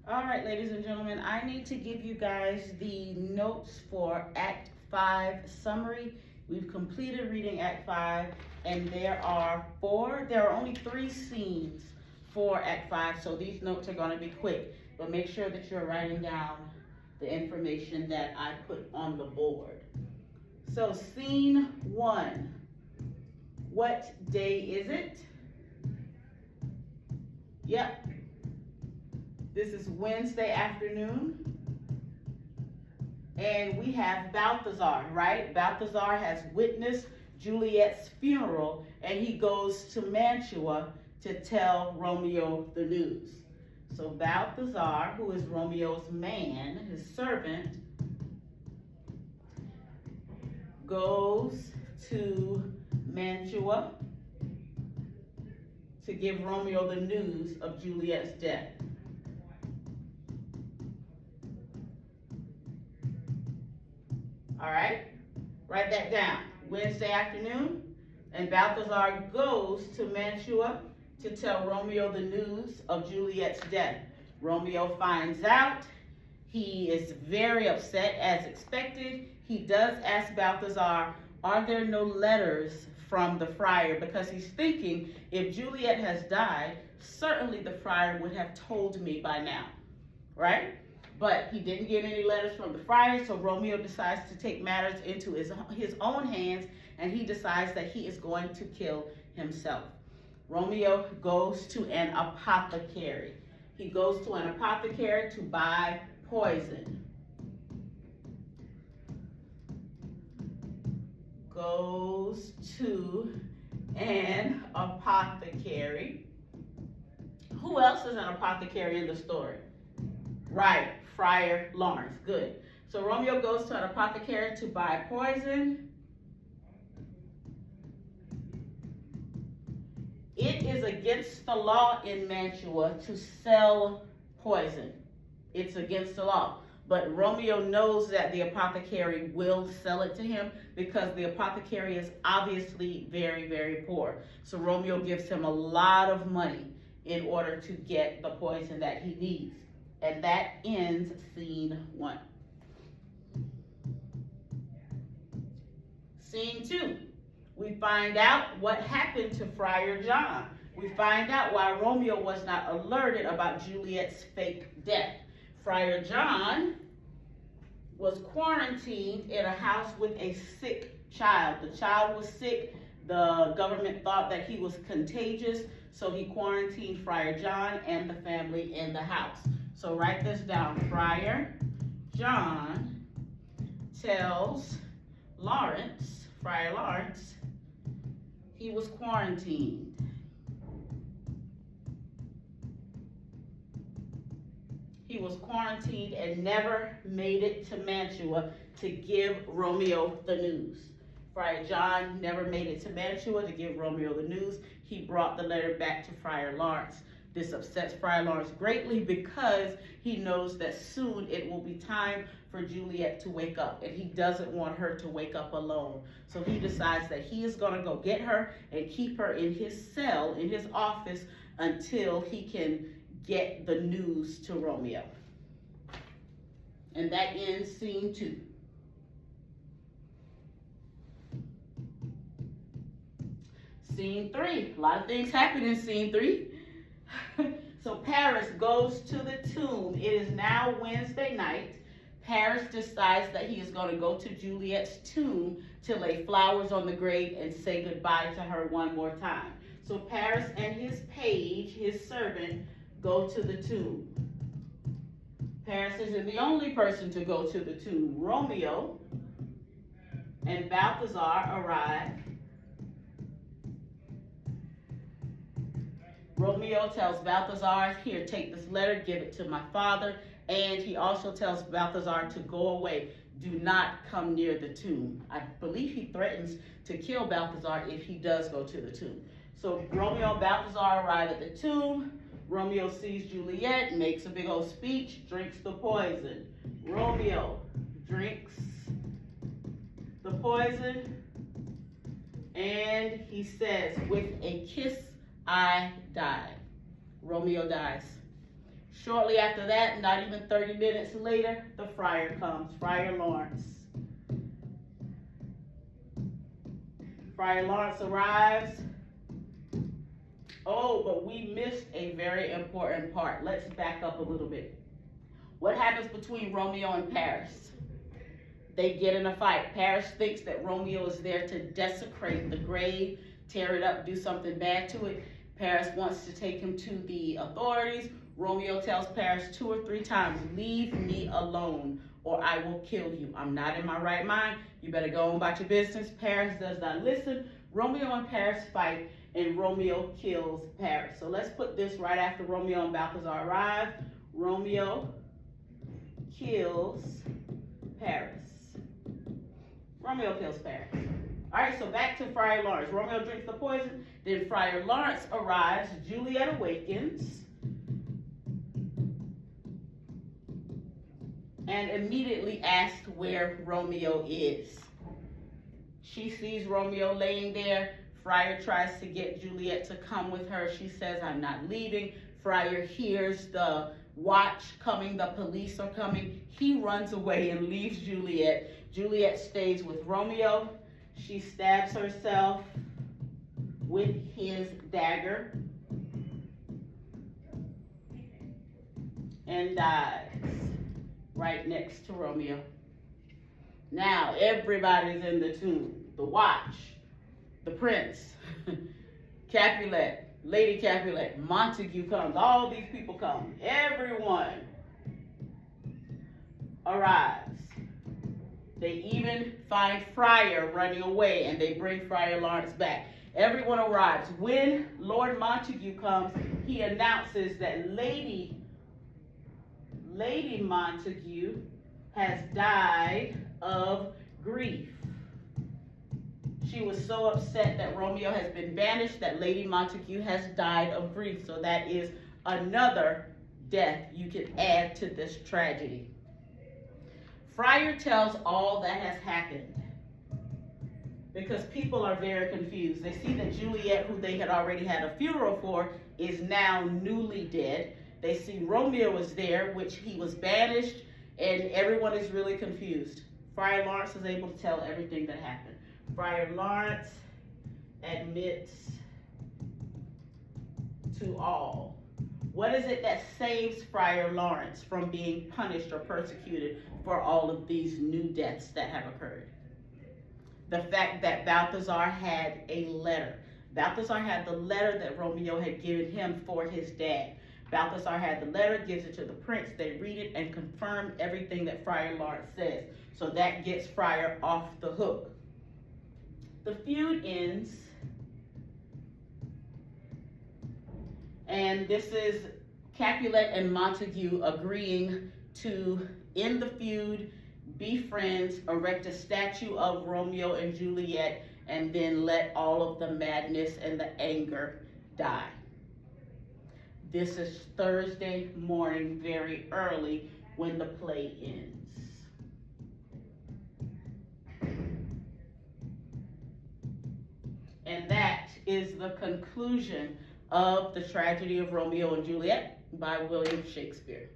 All right, ladies and gentlemen, I need to give you guys the notes for Act 5 summary. We've completed reading Act 5, and there are only 3 scenes for Act 5, so these notes are going to be quick. But make sure that you're writing down the information that I put on the board. So, scene 1. What day is it? Yep. This is Wednesday afternoon. And we have Balthazar, right? Balthazar has witnessed Juliet's funeral, and he goes to Mantua to tell Romeo the news. So Balthazar, who is Romeo's man, his servant, goes to Mantua to give Romeo the news of Juliet's death. All right, write that down. Wednesday afternoon, and Balthazar goes to Mantua to tell Romeo the news of Juliet's death. Romeo finds out. He is very upset, as expected. He does ask Balthazar, are there no letters from the friar? Because he's thinking, if Juliet has died, certainly the friar would have told me by now, right? But he didn't get any letters from the friar, so Romeo decides to take matters into his own hands, and he decides that he is going to kill himself. Romeo goes to an apothecary. He goes to an apothecary to buy poison. Goes to an apothecary. Who else is an apothecary in the story? Right, Friar Lawrence. Good. So Romeo goes to an apothecary to buy poison. It is against the law in Mantua to sell poison. It's against the law. But Romeo knows that the apothecary will sell it to him because the apothecary is obviously very, very poor. So Romeo gives him a lot of money in order to get the poison that he needs. And that ends scene 1. Scene 2. We find out what happened to Friar John. We find out why Romeo was not alerted about Juliet's fake death. Friar John was quarantined in a house with a sick child. The child was sick. The government thought that he was contagious, so he quarantined Friar John and the family in the house. So write this down. Friar John tells Friar Lawrence, he was quarantined. He was quarantined and never made it to Mantua to give Romeo the news. Friar John never made it to Mantua to give Romeo the news. He brought the letter back to Friar Lawrence. This upsets Friar Lawrence greatly because he knows that soon it will be time for Juliet to wake up, and he doesn't want her to wake up alone. So he decides that he is going to go get her and keep her in his cell, in his office, until he can get the news to Romeo. And that ends scene 2. Scene 3. A lot of things happen in scene 3. So Paris goes to the tomb. It is now Wednesday night. Paris decides that he is going to go to Juliet's tomb to lay flowers on the grave and say goodbye to her one more time. So Paris and his page, his servant, go to the tomb. Paris isn't the only person to go to the tomb. Romeo and Balthazar arrive. Romeo tells Balthazar, here, take this letter, give it to my father. And he also tells Balthazar to go away. Do not come near the tomb. I believe he threatens to kill Balthazar if he does go to the tomb. So Romeo and Balthazar arrive at the tomb. Romeo sees Juliet, makes a big old speech, drinks the poison. Romeo drinks the poison, and he says, with a kiss, I die. Romeo dies. Shortly after that, not even 30 minutes later, the friar comes, Friar Lawrence. Friar Lawrence arrives. Oh, but we missed a very important part. Let's back up a little bit. What happens between Romeo and Paris? They get in a fight. Paris thinks that Romeo is there to desecrate the grave, tear it up, do something bad to it. Paris wants to take him to the authorities. Romeo tells Paris 2 or 3 times, leave me alone or I will kill you. I'm not in my right mind. You better go on about your business. Paris does not listen. Romeo and Paris fight, and Romeo kills Paris. So let's put this right after Romeo and Balthazar arrive. Romeo kills Paris. Romeo kills Paris. All right, so back to Friar Lawrence. Romeo drinks the poison. Then Friar Lawrence arrives. Juliet awakens. And immediately asks where Romeo is. She sees Romeo laying there. Friar tries to get Juliet to come with her. She says, I'm not leaving. Friar hears the watch coming, the police are coming. He runs away and leaves Juliet. Juliet stays with Romeo. She stabs herself with his dagger and dies right next to Romeo. Now everybody's in the tomb. The watch, the prince, Capulet, Lady Capulet, Montague comes. All these people come. Everyone arrives. They even find Friar running away, and they bring Friar Lawrence back. Everyone arrives. When Lord Montague comes, he announces that Lady Montague has died of grief. She was so upset that Romeo has been banished that Lady Montague has died of grief. So that is another death you can add to this tragedy. Friar tells all that has happened because people are very confused. They see that Juliet, who they had already had a funeral for, is now newly dead. They see Romeo is there, which he was banished, and everyone is really confused. Friar Lawrence is able to tell everything that happened. Friar Lawrence admits to all. What is it that saves Friar Lawrence from being punished or persecuted for all of these new deaths that have occurred? The fact that Balthazar had a letter. Balthazar had the letter that Romeo had given him for his dad. Balthazar had the letter, gives it to the prince, they read it and confirm everything that Friar Lawrence says. So that gets Friar off the hook. The feud ends, and this is Capulet and Montague agreeing to end the feud, be friends, erect a statue of Romeo and Juliet, and then let all of the madness and the anger die. This is Thursday morning, very early, when the play ends. And that is the conclusion of the tragedy of Romeo and Juliet by William Shakespeare.